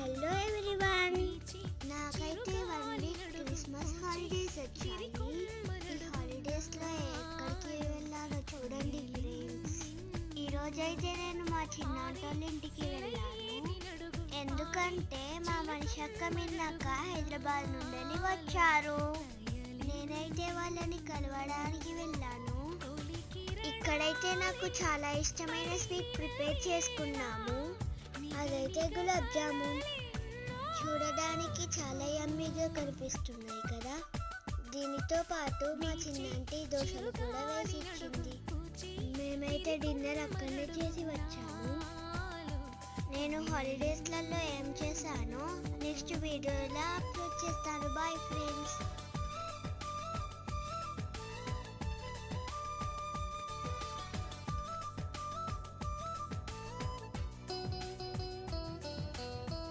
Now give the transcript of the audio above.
Hello everyone, నాకైతే 1 week Christmas holidays వచ్చాయి. ఈ హాలిడేస్లో ఎక్కడికి వెళ్ళాలో చూడండి ఫ్రెండ్స్. ఈరోజైతే నేను మా చిన్నాటోళ్ళ ఇంటికి వెళ్ళాను. ఎందుకంటే మా మనిషక్క మిన్నక్క హైదరాబాద్ నుండి వచ్చారు. నేనైతే వాళ్ళని కలవడానికి వెళ్ళాను. ఇక్కడైతే నాకు చాలా ఇష్టమైన స్వీట్ ప్రిపేర్ చేసుకున్నాము. అదైతే గులాబ్ జామున్. చూడడానికి చాలా యమ్మీగా కనిపిస్తున్నాయి కదా. దీనితో పాటు మా చిన్నంటి దోశలు కూడా వేసి ఇచ్చింది. మేమైతే డిన్నర్ అక్కడనే చేసి వచ్చాము. నేను హాలిడేస్లలో ఏం చేశానో నెక్స్ట్ వీడియోలో అప్లోడ్ చేస్తాను. Bye friends.